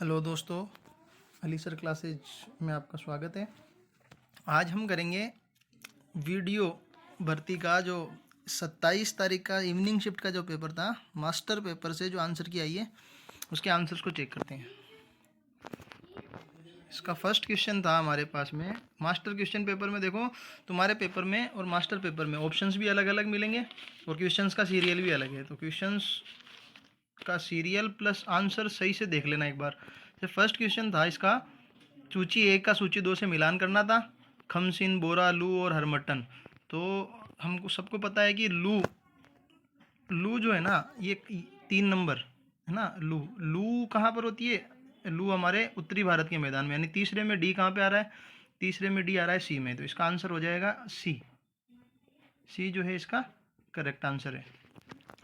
Hello दोस्तों, Ali sir classes में आपका स्वागत है। आज हम करेंगे वीडियो भर्ती का जो 27 तारीख का इवनिंग शिफ्ट का जो पेपर था, मास्टर पेपर से जो आंसर की आई है उसके आंसर्स को चेक करते हैं। इसका फर्स्ट क्वेश्चन था हमारे पास में मास्टर क्वेश्चन पेपर में। देखो, तुम्हारे पेपर में और मास्टर पेपर में ऑप्शंस भी अलग अलग मिलेंगे और क्वेश्चंस का सीरियल भी अलग है। तो क्वेश्चंस का सीरियल प्लस आंसर सही से देख लेना एक बार। तो फर्स्ट क्वेश्चन था इसका, सूची 1 का सूची 2 से मिलान करना था। खमसिन, बोरा, लू और हरमट्टन। तो हमको सबको पता है कि लू लू जो है ना, ये 3 नंबर है ना। लू लू कहाँ पर होती है? लू हमारे उत्तरी भारत के मैदान में, यानी तीसरे में डी कहाँ पे आ रहा है? तीसरे में डी आ रहा है सी में। तो इसका आंसर हो जाएगा सी। सी जो है इसका करेक्ट आंसर है।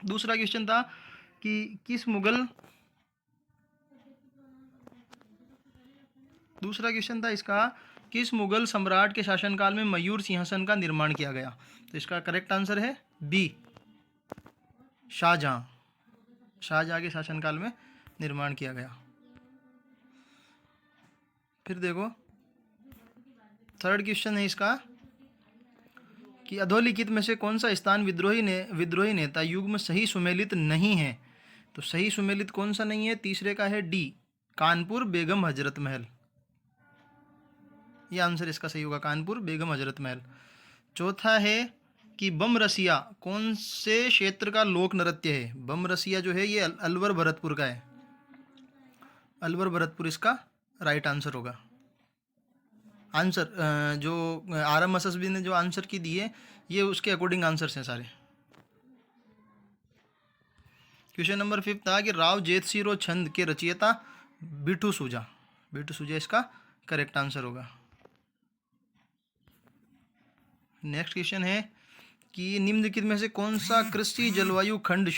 दूसरा क्वेश्चन था कि दूसरा क्वेश्चन था इसका, किस मुगल सम्राट के शासनकाल में मयूर सिंहासन का निर्माण किया गया? तो इसका करेक्ट आंसर है बी, शाहजहां। शाहजहां के शासनकाल में निर्माण किया गया। फिर देखो, थर्ड क्वेश्चन है इसका कि अधोलिखित में से कौन सा स्थान विद्रोही नेता युग में सही सुमेलित नहीं है? तो सही सुमेलित कौन सा नहीं है? तीसरे का है डी, कानपुर बेगम हजरत महल। ये आंसर इसका सही होगा, कानपुर बेगम हजरत महल। चौथा है कि बम रसिया कौन से क्षेत्र का लोक नृत्य है? बम रसिया जो है ये अलवर भरतपुर का है। अलवर भरतपुर इसका राइट आंसर होगा। आंसर जो आरएम एसएसबी ने जो आंसर की दी है, ये उसके अकॉर्डिंग आंसर्स हैं सारे। क्वेश्चन नंबर 5 था कि राव जेतसिरो छंद के रचयिता बिट्टू सूजा। बिट्टू सूजा इसका करेक्ट आंसर होगा। नेक्स्ट क्वेश्चन है कि निम्नलिखित में से कौन सा कृषि जलवायु खंड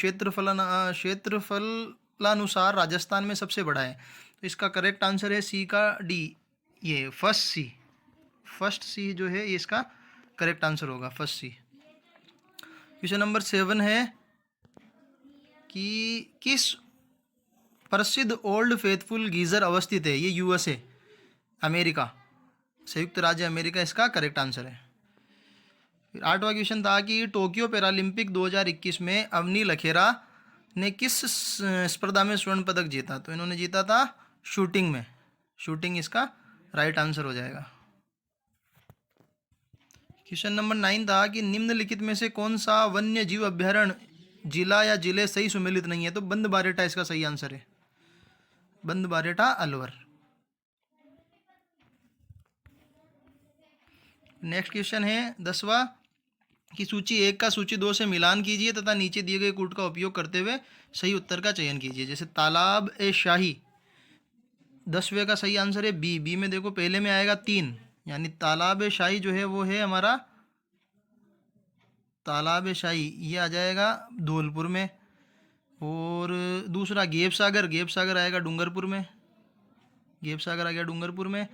क्षेत्रफलानुसार राजस्थान में सबसे बड़ा है? तो इसका करेक्ट आंसर है सी का डी, ये फर्स्ट सी। फर्स्ट सी जो है ये इसका करेक्ट आंसर होगा, फर्स्ट सी। क्वेश्चन नंबर 7 है कि किस प्रसिद्ध ओल्ड फेथफुल गीजर अवस्थित है? ये यूएसए, अमेरिका, संयुक्त राज्य अमेरिका इसका करेक्ट आंसर है। फिर 8वां क्वेश्चन था कि टोक्यो पैरालंपिक 2021 में अवनी लखेरा ने किस स्पर्धा में स्वर्ण पदक जीता? तो इन्होंने जीता था शूटिंग में। शूटिंग इसका राइट आंसर हो जाएगा। क्वेश्चन नंबर 9 था कि निम्नलिखित में से कौन सा वन्य जीव अभ्यारण्य जिला या जिले सही सुमेलित नहीं है? तो बंद बारेटा इसका सही आंसर है, बंद बारेटा अलवर। नेक्स्ट क्वेश्चन है 10वां कि सूची 1 का सूची 2 से मिलान कीजिए तथा नीचे दिए गए कूट का उपयोग करते हुए सही उत्तर का चयन कीजिए। जैसे तालाब ए शाही, 10वें का सही आंसर है बी। बी में देखो पहले में आएगा 3, यानी तालाब ए शाही जो है वो है हमारा तालाब ए शाही, ये आ जाएगा धौलपुर में। और दूसरा गेप सागर, गेप सागर आएगा डूंगरपुर में। गेप सागर आ गया डूंगरपुर में।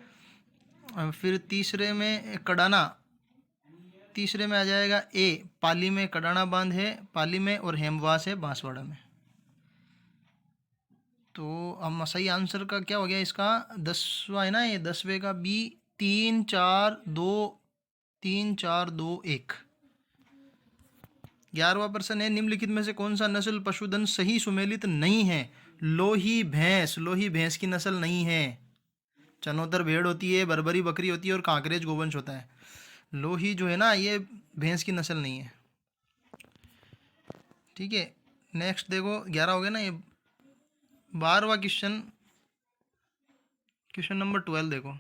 फिर तीसरे में कडाना, तीसरे में आ जाएगा ए, पाली में कडाना बांध है पाली में, और हेमवास है बांसवाड़ा में। तो हम सही आंसर का क्या हो गया इसका? 10वां है ना ये, 10वें का बी, 3 4 2, 3 4 2 1। 11वां प्रश्न है निम्नलिखित में से कौन सा नस्ल पशुधन सही सुमेलित नहीं है? लोही भैंस, लोही भैंस की नस्ल नहीं है। चनोतर भेड़ होती है, बर्बरी बकरी होती है और कांकरेज गोवंश होता है। लोही जो है ना ये भैंस की नस्ल नहीं है। ठीक है, नेक्स्ट देखो 11 हो गया ना ये। 12वां क्वेश्चन, क्वेश्चन नंबर 12 देखो।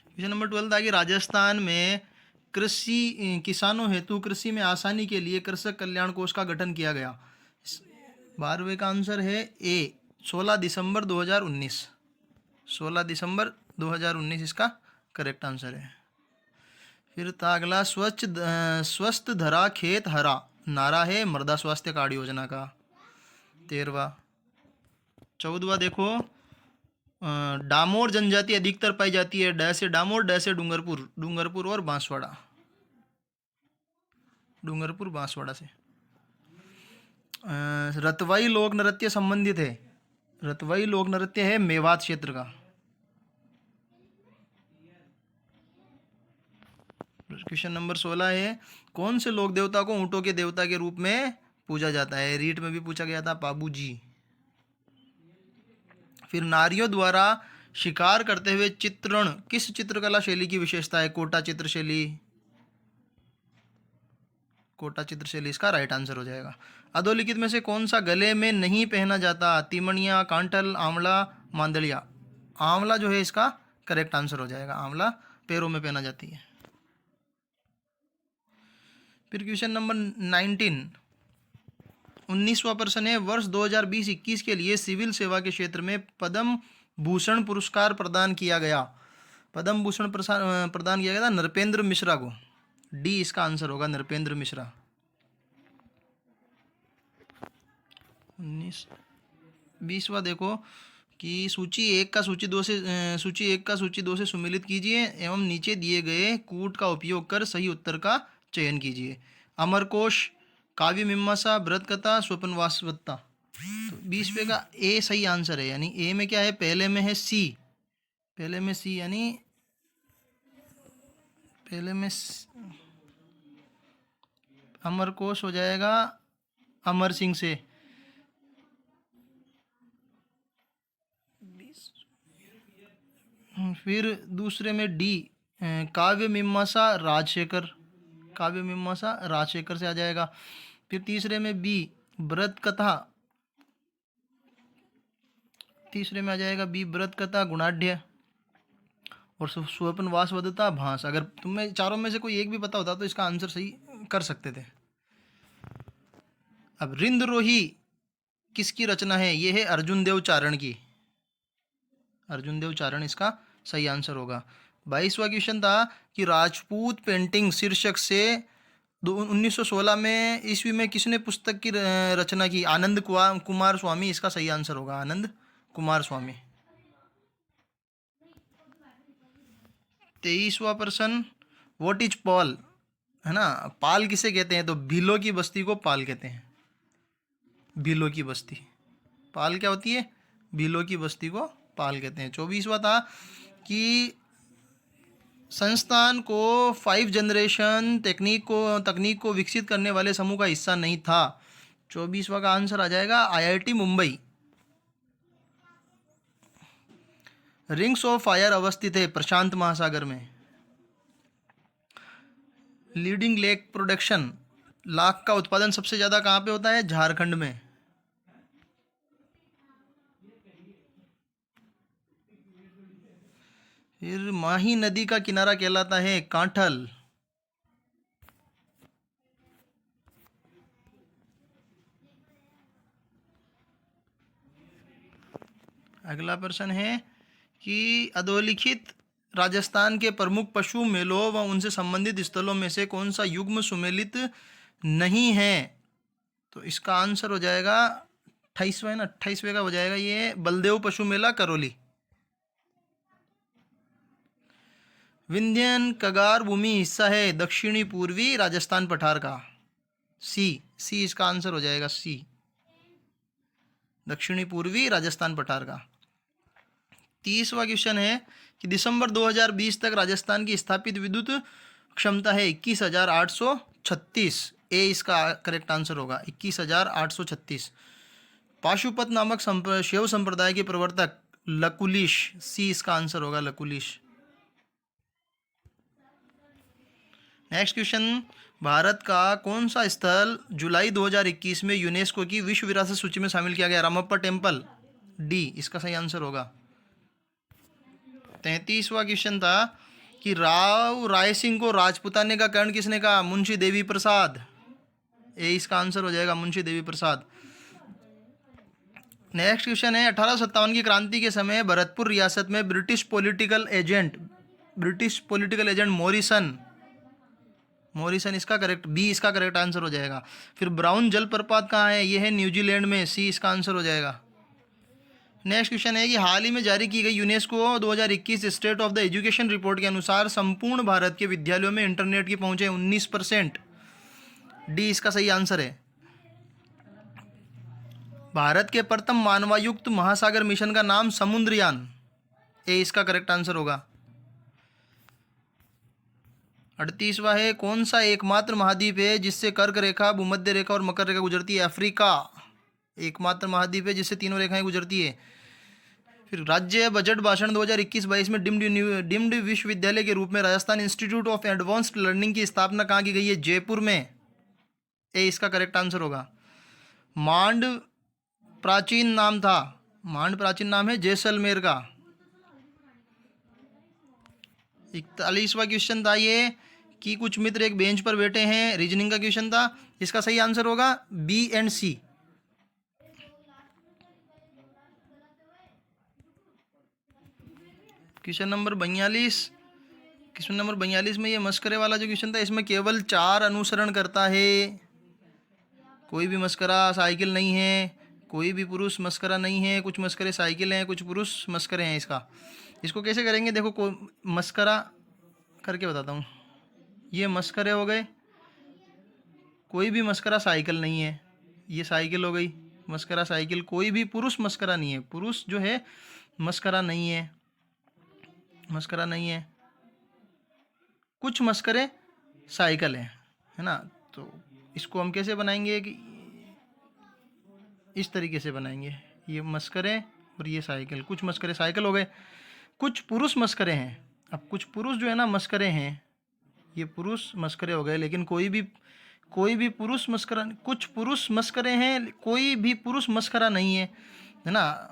क्वेश्चन नंबर 12 था कि राजस्थान में किसानों हेतु कृषि में आसानी के लिए कृषक कल्याण कोष का गठन किया गया। 12वें का आंसर है ए, 16 दिसंबर 2019। 16 दिसंबर 2019 इसका करेक्ट आंसर है। फिर था अगला, स्वस्थ धरा खेत हरा नारा है मृदा स्वास्थ्य कार्ड योजना का। 13वां। 14वां देखो, डामोर जनजाति अधिकतर पाई जाती है डै से डामोर, डै से डूंगरपुर, डूंगरपुर और बांसवाड़ा, डूंगरपुर बांसवाड़ा से। रतवाई लोक नृत्य संबंधित है रतवई लोक नृत्य है मेवात क्षेत्र का। क्वेश्चन नंबर 16 है, कौन से लोक देवता को ऊंटों के देवता के रूप में पूजा जाता है? रीट में भी पूछा गया था, पाबू जी। फिर नारियों द्वारा शिकार करते हुए चित्रण किस चित्रकला शैली की विशेषता है? कोटा चित्र शैली। कोटा चित्र शैली इसका राइट आंसर हो जाएगा। अधोलिखित में से कौन सा गले में नहीं पहना जाता? तिमणिया, कांटल, आंवला, मांदलिया। आंवला जो है इसका करेक्ट आंसर हो जाएगा। आंवला पैरों में पहना जाती है। फिर क्वेश्चन नंबर 19वां प्रश्न है, वर्ष 2020-21 के लिए सिविल सेवा के क्षेत्र में पद्म भूषण पुरस्कार प्रदान किया गया। पद्म भूषण प्रदान किया गया था नृपेंद्र मिश्रा को। डी इसका आंसर होगा, नृपेंद्र मिश्रा। 20वां देखो कि सूची एक का सूची दो से सुमेलित कीजिए एवं नीचे दिए गए कूट का उपयोग कर सही उत्तर का चयन कीजिए। अमरकोश, काव्य मीमांसा, व्रत कथा, स्वप्नवासवत्ता। तो 20वें का ए सही आंसर है, यानी ए में क्या है? पहले में है सी, यानी पहले में अमरकोश हो जाएगा अमर सिंह से। फिर दूसरे में डी काव्य मीमांसा राजशेखर से आ जाएगा। फिर तीसरे में बी व्रत कथा, आ जाएगा बी व्रत कथा गुणाढ़, और स्वप्न वासवदता भास। अगर तुम्हें चारों में से कोई एक भी पता होता तो इसका आंसर सही कर सकते थे। अब रिंदरोही किसकी रचना है? ये है अर्जुन देव चारण की। अर्जुन देव चारण इसका सही आंसर होगा। 22वां क्वेश्चन था कि राजपूत पेंटिंग शीर्षक से 1916 में ईस्वी में किसने पुस्तक की रचना की? आनंद कुमार स्वामी इसका सही आंसर होगा, आनंद कुमार स्वामी। 23वां प्रश्न, व्हाट इज पाल, है ना? पाल किसे कहते हैं? तो भीलों की बस्ती को पाल कहते हैं। भीलों की बस्ती, पाल क्या होती है? भीलों की बस्ती को पाल कहते हैं। 24वां था कि संस्थान को 5 जनरेशन तकनीक को विकसित करने वाले समूह का हिस्सा नहीं था। 24वां का आंसर आ जाएगा IIT Mumbai. Rings of fire अवस्थित है प्रशांत महासागर में। लीडिंग लेक प्रोडक्शन, लाख का उत्पादन सबसे ज़्यादा कहाँ पे होता है? झारखंड में। फिर माही नदी का किनारा कहलाता है कांठल। अगला प्रश्न है कि अधोलिखित राजस्थान के प्रमुख पशु मेलों व उनसे संबंधित स्थलों में से कौन सा युग्म सुमेलित नहीं है? तो इसका आंसर हो जाएगा 28वां है ना, 28वें का हो जाएगा ये बलदेव पशु मेला करौली। विंध्यन कगार भूमि हिस्सा है दक्षिणी पूर्वी राजस्थान पठार का। सी इसका आंसर हो जाएगा, सी दक्षिणी पूर्वी राजस्थान पठार का। 30वां क्वेश्चन है कि दिसंबर 2020 तक राजस्थान की स्थापित विद्युत क्षमता है 21,836। ए इसका करेक्ट आंसर होगा, 21,836। पाशुपत नामक शैव संप्रदाय के प्रवर्तक लकुलिश। सी इसका आंसर होगा, लकुलिश। नेक्स्ट क्वेश्चन, भारत का कौन सा स्थल जुलाई 2021 में यूनेस्को की विश्व विरासत सूची में शामिल किया गया? रामप्पा टेम्पल। डी इसका सही आंसर होगा। 33वां क्वेश्चन था कि राव राय सिंह को राजपुताने का कर्ण किसने कहा? मुंशी देवी प्रसाद। ए इसका आंसर हो जाएगा, मुंशी देवी प्रसाद। नेक्स्ट क्वेश्चन है 1857 की क्रांति के समय भरतपुर रियासत में ब्रिटिश पॉलिटिकल एजेंट मॉरिसन इसका करेक्ट, बी इसका करेक्ट आंसर हो जाएगा। फिर ब्राउन जलप्रपात कहाँ है? यह है न्यूजीलैंड में। सी इसका आंसर हो जाएगा। नेक्स्ट क्वेश्चन है कि हाल ही में जारी की गई UNESCO 2021 state of the education report के अनुसार संपूर्ण भारत के विद्यालयों में इंटरनेट की पहुंच है 19%। डी इसका सही आंसर है। भारत के प्रथम मानवायुक्त महासागर मिशन का नाम समुद्रयान, ए इसका करेक्ट आंसर होगा। 38वां है, कौन सा एकमात्र महाद्वीप है जिससे कर्क रेखा, भूमध्य रेखा और मकर रेखा गुजरती है? अफ्रीका एकमात्र महाद्वीप है जिससे तीनों रेखाएं गुजरती है। फिर राज्य बजट भाषण 2021-22 में डिम्ड विश्वविद्यालय के रूप में Rajasthan institute of advanced learning की स्थापना कहाँ की गई है? जयपुर में, ए इसका करेक्ट आंसर होगा। मांड प्राचीन नाम था, मांड प्राचीन नाम है जैसलमेर का। 41वां क्वेश्चन था ये कि कुछ मित्र एक बेंच पर बैठे हैं, रीजनिंग का क्वेश्चन था। इसका सही आंसर होगा B and C. Question number 42 में ये मस्करे वाला जो क्वेश्चन था, इसमें केवल 4 अनुसरण करता है। कोई भी मस्करा साइकिल नहीं है, कोई भी पुरुष मस्करा नहीं है, कुछ मस्करे साइकिल हैं, कुछ पुरुष मस्करे हैं। इसको कैसे करेंगे देखो, मस्करा करके बताता हूँ। ये मस्करे हो गए, कोई भी मस्करा साइकिल नहीं है, ये साइकिल हो गई, मस्करा साइकिल। कोई भी पुरुष मस्करा नहीं है, पुरुष जो है मस्करा नहीं है, मस्करा नहीं है। कुछ मस्करे साइकिल है ना। तो इसको हम कैसे बनाएंगे कि इस तरीके से बनाएंगे, ये मस्करे और ये साइकिल। कुछ मस्करे साइकिल हो गए, कुछ पुरुष मस्करे हैं। अब कुछ पुरुष जो है ना मस्करे हैं, ये पुरुष मस्करे हो गए, लेकिन कोई भी पुरुष मस्करा, कुछ पुरुष मस्करे हैं, कोई भी पुरुष मस्करा नहीं है ना।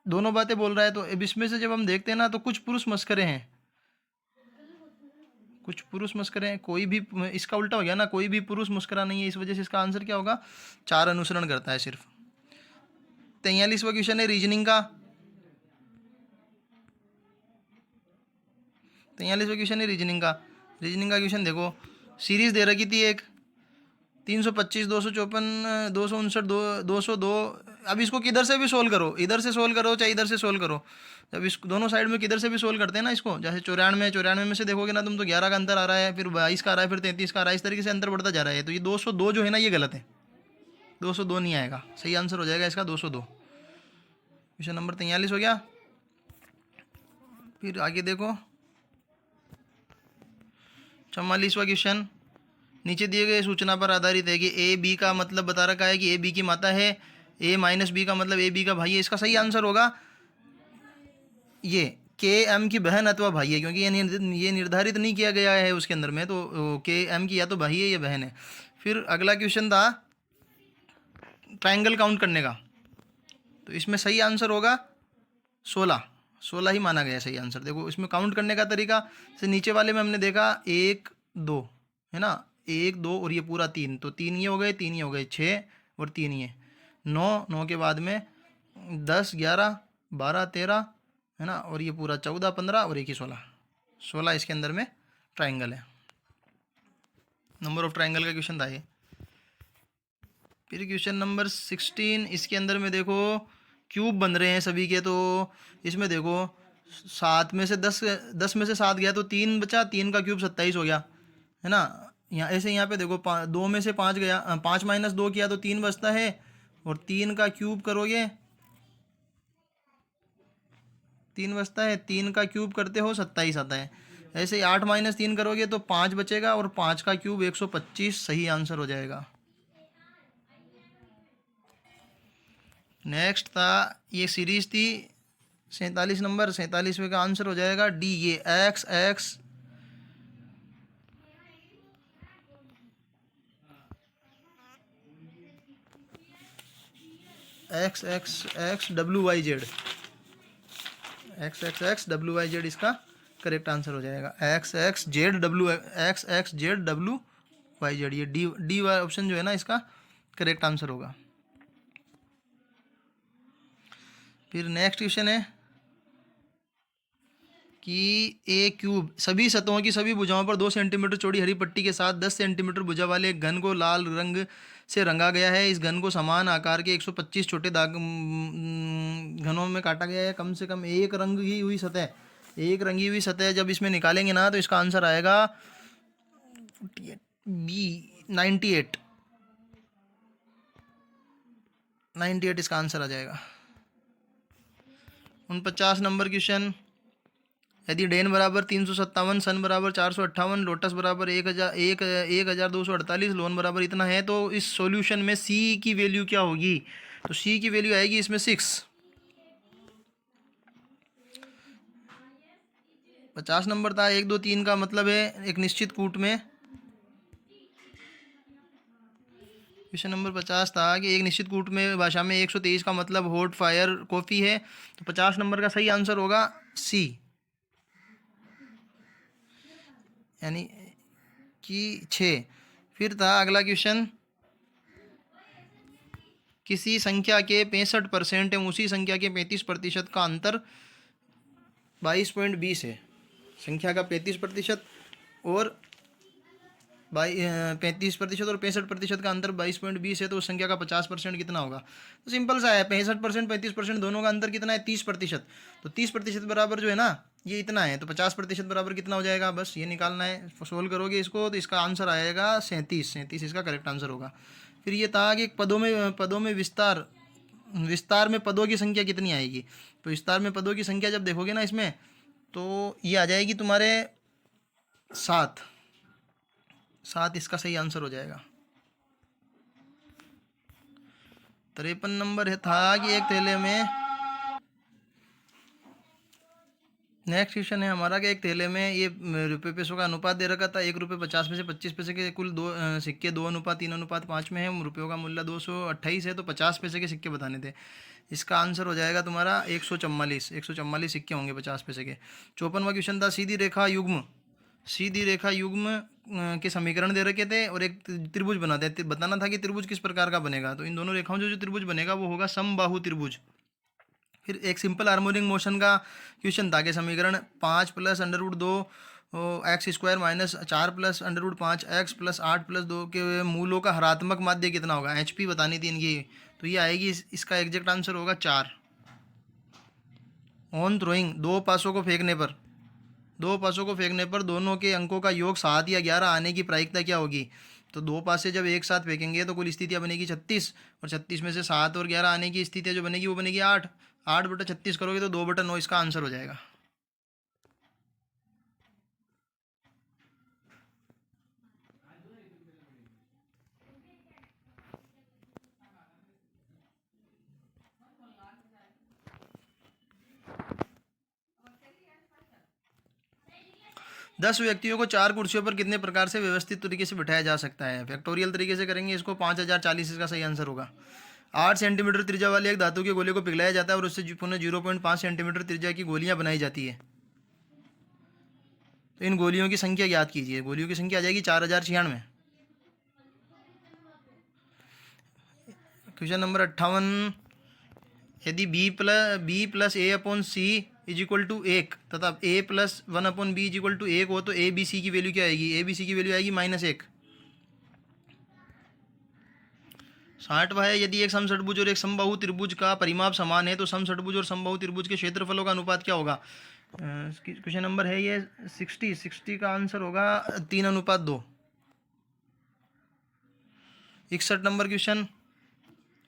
दोनों बातें बोल रहा है। तो अब इसमें से जब हम देखते हैं ना, तो कुछ पुरुष मस्करे हैं, कुछ पुरुष मस्करे हैं, कोई भी, इसका उल्टा हो गया ना, कोई भी पुरुष मुस्करा नहीं है। इस वजह से इसका आंसर क्या होगा? 4 अनुसरण करता है सिर्फ। 43वां क्वेश्चन है रीजनिंग का। 43वां क्वेश्चन है रीजनिंग का क्वेश्चन देखो, सीरीज दे रखी थी एक 325, 254, 259, 202। अब इसको किधर से भी सोल्व करो, इधर से सोल्व करो चाहे इधर से सोल्व करो। जब इस दोनों साइड में किधर से भी सोल्व करते हैं ना इसको, जैसे 94 में से देखोगे ना तुम, तो 11 का अंतर आ रहा है, फिर 22 का आ रहा है, फिर 33 का आ रहा है, इस तरीके से अंतर बढ़ता जा रहा है। तो ये 202 जो है ना, ये गलत है, 202 नहीं आएगा। सही आंसर हो जाएगा इसका 202। क्वेश्चन नंबर 43 हो गया। फिर आगे देखो 44वां क्वेश्चन, नीचे दिए गए सूचना पर आधारित है कि ए बी का मतलब बता रखा है कि ए बी की माता है, ए माइनस बी का मतलब ए बी का भाई है। इसका सही आंसर होगा ये के एम की बहन अथवा भाई है, क्योंकि ये निर्धारित नहीं किया गया है उसके अंदर में। तो के एम की या तो भाई है या बहन है। फिर अगला क्वेश्चन था ट्रायंगल काउंट करने का, तो इसमें सही आंसर होगा 16 ही माना गया सही आंसर। देखो इसमें काउंट करने का तरीका से, नीचे वाले में हमने देखा 1 2 है ना, 1 2 और ये पूरा 3, तो 3 ये हो गए, 3 ये हो गए, 6 और 3 ये 9 के बाद में 10 11 12 13 है ना, और ये पूरा 14 15 और 1 ही 16 इसके अंदर में ट्राइंगल है। नंबर ऑफ ट्राइंगल का क्वेश्चन था ये। फिर क्वेश्चन नंबर 16, इसके अंदर में देखो क्यूब बन रहे हैं सभी के। तो इसमें देखो 7 में से 10 में से 7 गया तो 3 बचा, 3 का क्यूब 27 हो गया है ना। यहाँ ऐसे यहाँ पे देखो 2 में से 5 गया, 5 माइनस 2 किया तो 3 बचता है, और 3 का क्यूब करोगे 3 बचता है, 3 का क्यूब करते हो 27 आता है। ऐसे ही 8 माइनस 3 करोगे तो 5 बचेगा, और 5 का क्यूब 125 सही आंसर हो जाएगा। नेक्स्ट था, ये सीरीज थी 47 नंबर, 47वें का आंसर हो जाएगा डी, ये X X X X X W Y Z, X X X W Y Z इसका करेक्ट आंसर हो जाएगा। X X Z W Y Z, ये डी वाई ऑप्शन जो है ना इसका करेक्ट आंसर होगा। फिर नेक्स्ट क्वेश्चन है कि ए क्यूब सभी सतहों की सभी भुजाओं पर 2 सेंटीमीटर चौड़ी हरी पट्टी के साथ 10 सेंटीमीटर भुजा वाले एक घन को लाल रंग से रंगा गया है। इस घन को समान आकार के 125 छोटे दाग घनों में काटा गया है। कम से कम एक रंगी हुई सतह जब इसमें निकालेंगे ना, तो इसका आंसर आएगा बी 98 98 इसका आंसर आ जाएगा। 49 नंबर क्वेश्चन, यदि डेन बराबर 357, सन बराबर 458, लोटस बराबर 1248, लोन बराबर इतना है, तो इस सॉल्यूशन में सी की वैल्यू क्या होगी? तो सी की वैल्यू आएगी इसमें 6। 50 नंबर था 1 2 3 का मतलब है एक निश्चित कूट में। क्वेश्चन नंबर 50 था कि एक निश्चित कूट में भाषा में 123 का मतलब हॉट फायर कॉफ़ी है। तो 50 नंबर का सही आंसर होगा सी, यानी कि 6। फिर था अगला क्वेश्चन, किसी संख्या के 65% एवं उसी संख्या के 35% का अंतर 22.20 है। संख्या का 35% और 35% और 65% का अंतर 22.20 है, तो उस संख्या का 50% कितना होगा? तो सिंपल सा है, 65% 35% दोनों का अंतर कितना है? 30%। तो 30% बराबर जो है ना ये इतना है, तो 50% बराबर कितना हो जाएगा? बस ये निकालना है। सोल्व करोगे इसको तो इसका आंसर आएगा 37 इसका करेक्ट आंसर होगा। फिर ये था कि पदों में विस्तार में पदों की संख्या कितनी आएगी? तो विस्तार में पदों की संख्या जब देखोगे ना इसमें, तो ये आ जाएगी तुम्हारे 7 इसका सही आंसर हो जाएगा। 53 नंबर है था कि एक थैले में, नेक्स्ट क्वेश्चन है हमारा कि एक थैले में ये रुपये पैसों का अनुपात दे रखा था, 1 रुपये 50 पैसे 25 पैसे के कुल दो सिक्के 2:3:5 में है, रुपयों का मूल्य 228 है, तो 50 पैसे के सिक्के बताने थे। इसका आंसर हो जाएगा तुम्हारा 144 सिक्के होंगे 50 पैसे के। 54वां क्वेश्चन था, सीधी रेखा युग्म के समीकरण दे रखे थे और एक त्रिभुज बनाते थे, बताना था कि त्रिभुज किस प्रकार का बनेगा। तो इन दोनों रेखाओं जो त्रिभुज बनेगा वो होगा समबाहु त्रिभुज। फिर एक सिंपल हार्मोनिक मोशन का क्वेश्चन था कि समीकरण 5 + √2 x² - 4 + √5 x + 8 + 2 के मूलों का हरात्मक माध्य कितना होगा? HP बतानी थी इनकी, तो ये आएगी, इसका एग्जैक्ट आंसर होगा 4। ऑन थ्रोइंग, दो पासों को फेंकने पर दोनों के अंकों का योग 7 या 11 आने की प्रायिकता क्या होगी? तो दो पासे जब एक साथ फेंकेंगे तो कुल स्थितियाँ बनेगी 36, और 36 में से 7 और 11 आने की स्थितियाँ जो बनेगी वो बनेगी 8। 8/36 करोगे तो 2/9 इसका आंसर हो जाएगा। दस व्यक्तियों को 4 कुर्सियों पर कितने प्रकार से व्यवस्थित तरीके से बिठाया जा सकता है? फैक्टोरियल तरीके से करेंगे इसको, 5040 इसका सही आंसर होगा। 8 सेंटीमीटर त्रिज्या वाले एक धातु के गोले को पिघलाया जाता है और उससे पुनः 0.5 सेंटीमीटर त्रिज्या की गोलियां बनाई जाती है। तो इन गोलियों की संख्या याद कीजिए। गोलियों की संख्या आ जाएगी 4096। क्वेश्चन नंबर 58, यदि b+a/c = 1 तथा a + 1/b = 1 हो, तो ABC की वैल्यू क्या आएगी? ABC की वैल्यू आएगी -1। 60वां है, यदि एक समषट्भुज और एक समबाहु त्रिभुज का परिमाप समान है तो समषट्भुज और समबाहु त्रिभुज के क्षेत्रफलों का अनुपात क्या होगा? क्वेश्चन नंबर है ये 60 का आंसर होगा 3:2। 61 नंबर क्वेश्चन,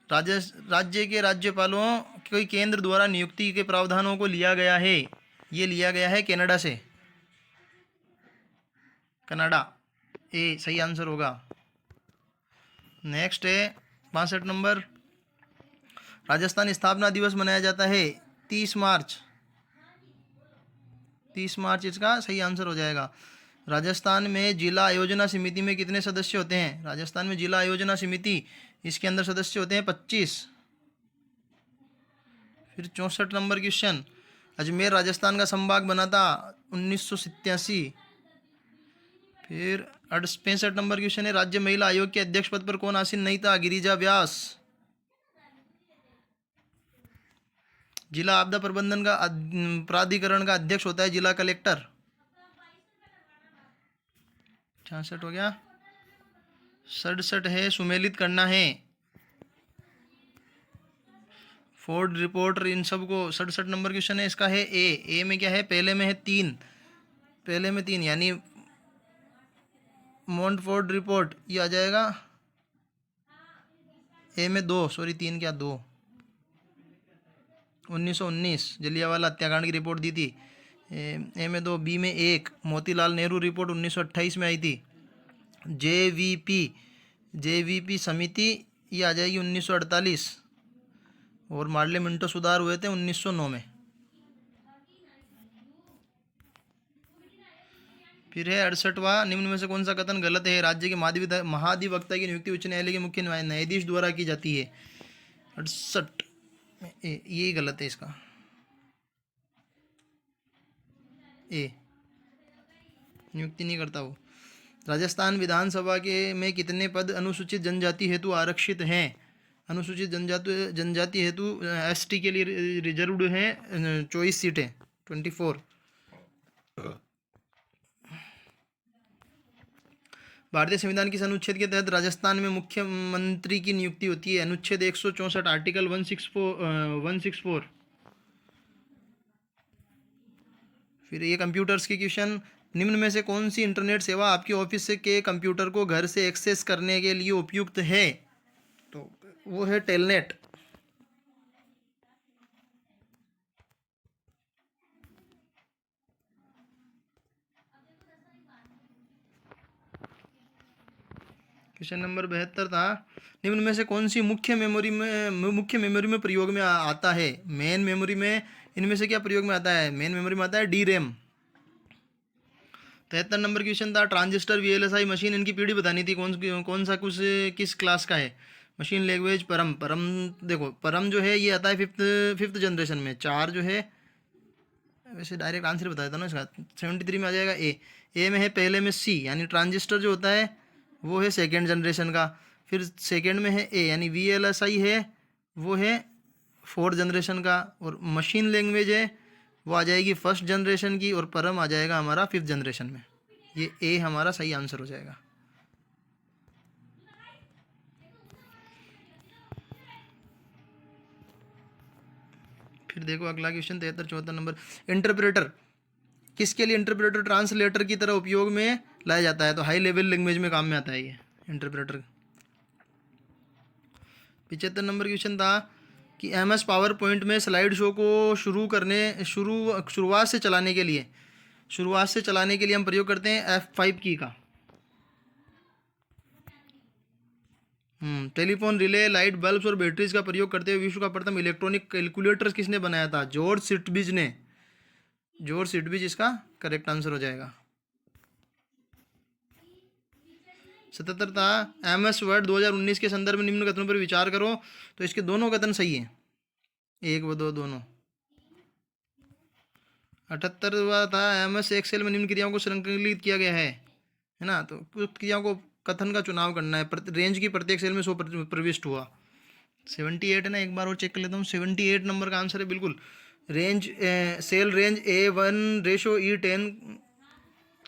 राज्य के राज्यपालों कोई केंद्र द्वारा नियुक्ति के प्रावधानों को लिया गया है, ये लिया गया है कनाडा से। कनाडा, ए सही आंसर होगा। नेक्स्ट है 62 नंबर, राजस्थान स्थापना दिवस मनाया जाता है 30 मार्च। 30 मार्च इसका सही आंसर हो जाएगा। राजस्थान में जिला आयोजना समिति में कितने सदस्य होते हैं? राजस्थान में जिला आयोजना समिति, इसके अंदर सदस्य होते हैं 25। फिर 64 नंबर क्वेश्चन, अजमेर राजस्थान का संभाग बना था 1987। फिर 65 नंबर क्वेश्चन है, राज्य महिला आयोग के अध्यक्ष पद पर कौन आसीन नहीं था? गिरिजा व्यास। जिला आपदा प्रबंधन का प्राधिकरण का अध्यक्ष होता है जिला कलेक्टर। 66 हो गया। 67 है, सुमेलित करना है फोर्ड रिपोर्टर इन सब को। 67 नंबर क्वेश्चन है, इसका है ए में क्या है? पहले में है 3 यानी मोंटफोर्ड रिपोर्ट, ये आ जाएगा ए में 2, सॉरी 3 क्या 2, 1919 जलियांवाला हत्याकांड की रिपोर्ट दी थी। ए में 2, बी में 1 मोतीलाल नेहरू रिपोर्ट 1928 में आई थी। जेवीपी समिति ये आ जाएगी 1948, और मार्ले मिंटो सुधार हुए थे 1909 में। फिर है 68वां, निम्न में से कौन सा कथन गलत है? राज्य के महाधिवक्ता की नियुक्ति उच्च न्यायालय के मुख्य न्यायाधीश द्वारा की जाती है। 68 यही गलत है इसका, ए नियुक्ति नहीं करता वो। राजस्थान विधानसभा के में कितने पद अनुसूचित जनजाति हेतु आरक्षित हैं? अनुसूचित जनजाति हेतु एसटी के लिए रिजर्व्ड हैं 24 सीटें, 24। भारतीय संविधान किस अनुच्छेद के तहत राजस्थान में मुख्यमंत्री की नियुक्ति होती है? अनुच्छेद 164, आर्टिकल 164। फिर ये कंप्यूटर्स की क्वेश्चन, निम्न में से कौन सी इंटरनेट सेवा आपके ऑफिस के कंप्यूटर को घर से एक्सेस करने के लिए उपयुक्त है? तो वो है टेलनेट। क्वेश्चन नंबर 72 था, निम्न में से कौन सी मुख्य मेमोरी में प्रयोग में आता है? मेन मेमोरी में इनमें से क्या प्रयोग में आता है? मेन मेमोरी में आता है डी रैम। 73 नंबर क्वेश्चन था, ट्रांजिस्टर वीएलएसआई मशीन इनकी पीढ़ी बतानी थी, कौन सा किस क्लास का है? मशीन लैंग्वेज परम। देखो परम जो है ये आता है फिफ्थ जनरेशन में। 4 जो है, वैसे डायरेक्ट आंसर बता देता ना इसका, 73 में आ जाएगा ए में है पहले में सी, यानी ट्रांजिस्टर जो होता है वो है सेकेंड जनरेशन का। फिर सेकेंड में है ए, यानी वीएलएसआई है वो है 4th जनरेशन का। और मशीन लैंग्वेज है वो आ जाएगी 1st जनरेशन की, और परम आ जाएगा हमारा 5th जनरेशन में। ये ए हमारा सही आंसर हो जाएगा। फिर देखो अगला क्वेश्चन 73-74 नंबर, इंटरप्रेटर किसके लिए इंटरप्रेटर ट्रांसलेटर की तरह उपयोग में लाया जाता है? तो हाई लेवल लैंग्वेज में काम में आता है ये इंटरप्रेटर। 75 नंबर क्वेश्चन था कि एमएस पावर पॉइंट में स्लाइड शो को शुरुआत से चलाने के लिए हम प्रयोग करते हैं F5 की का। टेलीफोन, रिले, लाइट बल्ब्स और बैटरीज का प्रयोग करते हुए विश्व का प्रथम इलेक्ट्रॉनिक कैलकुलेटर किसने बनाया था? जॉर्ज सिटबिज ने। जॉर्ज सिटबिज इसका करेक्ट आंसर हो जाएगा। 77 था, एमएस वर्ड 2019 के संदर्भ में निम्न कथनों पर विचार करो। तो इसके दोनों कथन सही हैं, 1 व 2 दोनों। 78वां था, एमएस एक्सेल में निम्न क्रियाओं को संकलित किया गया है ना? तो उक्त क्रियाओं को कथन का चुनाव करना है। रेंज की प्रत्येक सेल में 100 प्रविष्ट हुआ। 78 है ना, एक बार और चेक कर लेता हूँ। 78 नंबर का आंसर है बिल्कुल। रेंज सेल रेंज A1:E10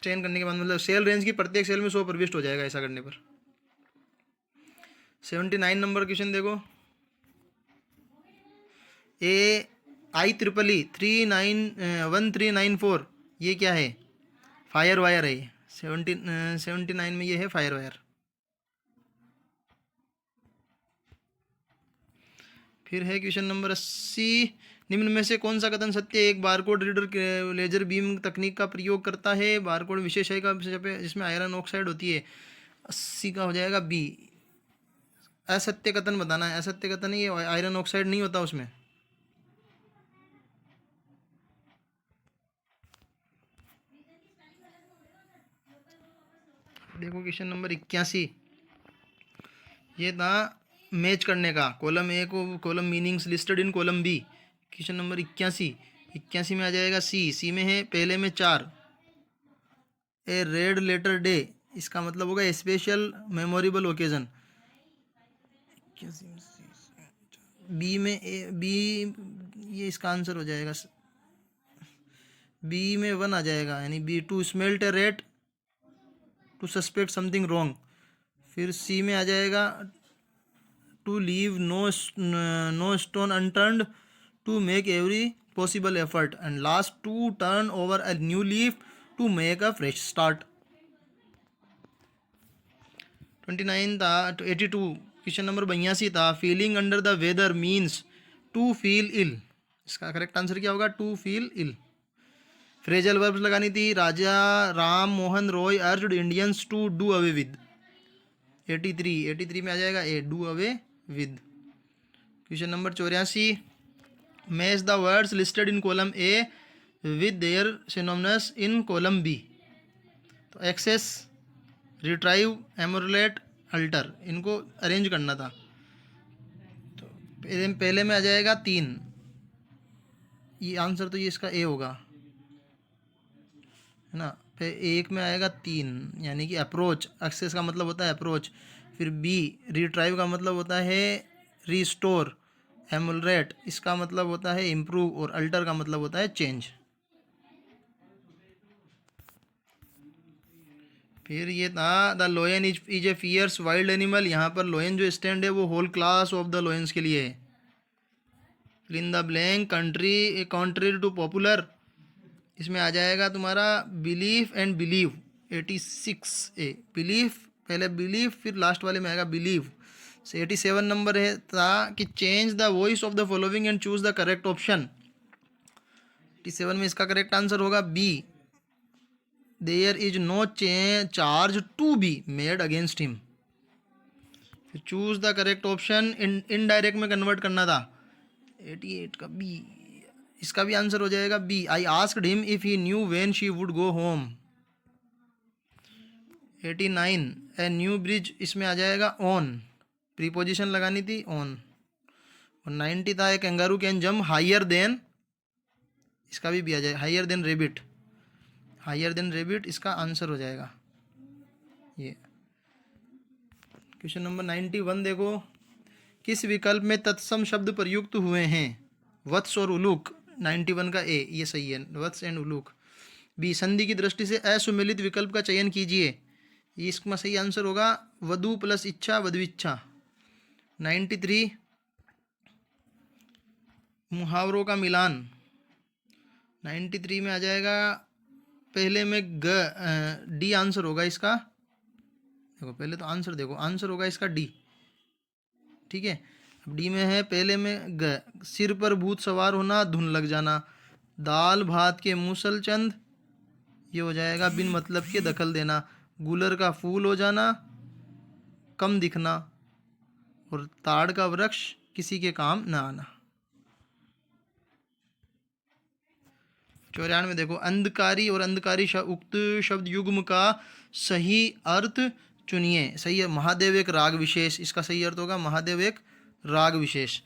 करने के बाद मतलब सेल रेंज की प्रत्येक सेल में 100 प्रविष्ट हो जाएगा ऐसा करने पर। 79 नंबर क्वेश्चन देखो, IEEE 1394 ये क्या है? फायर वायर है ये। 79 में ये है फायर वायर। फिर है क्वेश्चन नंबर 80, निम्न में से कौन सा कथन सत्य है? एक बारकोड रीडर लेजर बीम तकनीक का प्रयोग करता है। बारकोड विशेष है का जिसमें आयरन ऑक्साइड होती है। 80 का हो जाएगा बी। असत्य कथन बताना है। असत्य कथन है, ये आयरन ऑक्साइड नहीं होता उसमें। देखो क्वेश्चन नंबर 81, ये था मैच करने का। कॉलम ए को column meanings listed in column B. Question number 81 में आ जाएगा सी में है पहले में 4, ए रेड लेटर डे, इसका मतलब होगा स्पेशल मेमोरेबल ओकेजन। बी में बी, ये इसका आंसर हो जाएगा। बी में 1 आ जाएगा, यानी B to smelt a rat to suspect something wrong. फिर सी में आ जाएगा to leave no stone unturned to make every possible effort, and last to turn over a new leaf to make a fresh start. 29 था 82, question number 82 था, feeling under the weather means to feel ill. इसका correct answer क्या होगा? To feel ill. Phrasal verbs लगानी थी, Raja Ram Mohan Roy urged Indians to do away with. 83 में आ जाएगा A, do away with. Question number 84, match the words listed in column A with their synonyms in column B. तो access, retrieve, emulate, alter, इनको arrange करना था। तो पहले में आ जाएगा 3, ये आंसर तो ये इसका ए होगा, है ना। फिर एक में आएगा 3, यानी कि अप्रोच, एक्सेस का मतलब होता है अप्रोच। फिर बी, रिट्राइव का मतलब होता है रिस्टोर, एमुलरेट इसका मतलब होता है इम्प्रूव, और अल्टर का मतलब होता है चेंज। फिर ये था the lion is a fierce wild animal. यहाँ पर लोयन जो स्टैंड है वो whole class of the lions के लिए है। फिर in the blank, country contrary to popular, इसमें आ जाएगा तुम्हारा belief and believe. 86 A, belief, पहले बिलीफ फिर लास्ट वाले में आएगा बिलीव। 87 नंबर है था कि change the voice of the following and choose the correct option. 87 में इसका करेक्ट आंसर होगा B, there is no charge to be made against him. फिर choose the correct option, indirect में कन्वर्ट करना था। 88 का बी, इसका भी आंसर हो जाएगा B, I asked him if he knew when she would go home. 89, A new bridge, इसमें आ जाएगा ऑन, प्रीपोजिशन लगानी थी ऑन। और 90 था, a kangaroo can jump higher than, इसका भी आ जाएगा higher than rabbit, higher than rabbit इसका आंसर हो जाएगा ये। क्वेश्चन नंबर 91 देखो, किस विकल्प में तत्सम शब्द प्रयुक्त हुए हैं? वत्स और उलूक। 91 का ए, ये सही है, वत्स एंड उलूक। बी, संधि की दृष्टि से असुमेलित विकल्प का चयन कीजिए, ये इसका सही आंसर होगा वधु प्लस इच्छा, वधुइच्छा। 93, मुहावरों का मिलान। 93 में आ जाएगा पहले में डी आंसर होगा इसका। देखो पहले तो आंसर देखो, आंसर होगा इसका डी, ठीक है। अब डी में है, पहले में सिर पर भूत सवार होना, धुन लग जाना, दाल भात के मूसल चंद, ये हो जाएगा बिन मतलब के दखल देना, गुलर का फूल हो जाना, कम दिखना, और ताड़ का वृक्ष किसी के काम न आना। 94 देखो, अंधकारी और अंधकारी उक्त शब्द युग्म का सही अर्थ चुनिए। सही है, महादेव एक राग विशेष, इसका सही अर्थ होगा महादेव एक राग विशेष।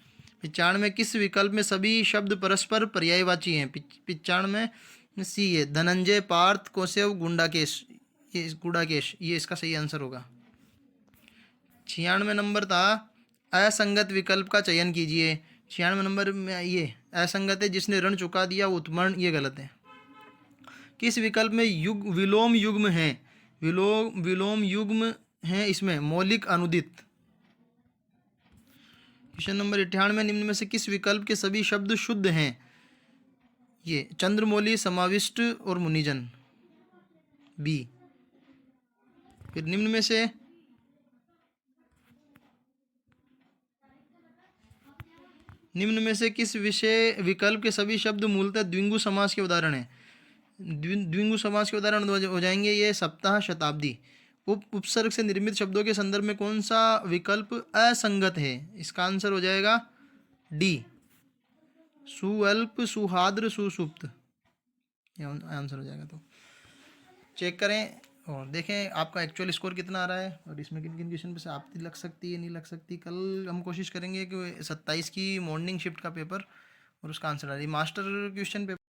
95, किस विकल्प में सभी शब्द परस्पर पर्यायवाची हैं? 95 सी है, धनंजय, पार्थ, कौशव, गुंडाकेश, ये गुड़ाकेश, ये इसका सही आंसर होगा। 96 नंबर था, असंगत विकल्प का चयन कीजिए। 96 नंबर में ये असंगत है, जिसने ऋण चुका दिया वो उत्मर्ण, ये गलत है। किस विकल्प में विलोम युग्म है? विलोम युग्म है इसमें मौलिक अनुदित। क्वेश्चन नंबर 98, निम्न में से किस विकल्प के सभी शब्द शुद्ध हैं? ये चंद्रमौली, समाविष्ट और मुनिजन, बी। फिर निम्न में से किस विषय विकल्प के सभी शब्द मूलतः द्विगु समास के उदाहरण हैं? द्विगु समास के उदाहरण हो जाएंगे ये सप्ताह, शताब्दी। उपसर्ग से निर्मित शब्दों के संदर्भ में कौन सा विकल्प असंगत है? इसका आंसर हो जाएगा डी, सुअल्प, सुहाद्र, सुसुप्त, ये आंसर हो जाएगा। तो चेक करें और देखें आपका एक्चुअल स्कोर कितना आ रहा है, और इसमें किन किन क्वेश्चन पे से आपकी लग सकती है, नहीं लग सकती। कल हम कोशिश करेंगे कि 27 की मॉर्निंग शिफ्ट का पेपर और उसका आंसर आ रही मास्टर क्वेश्चन पेपर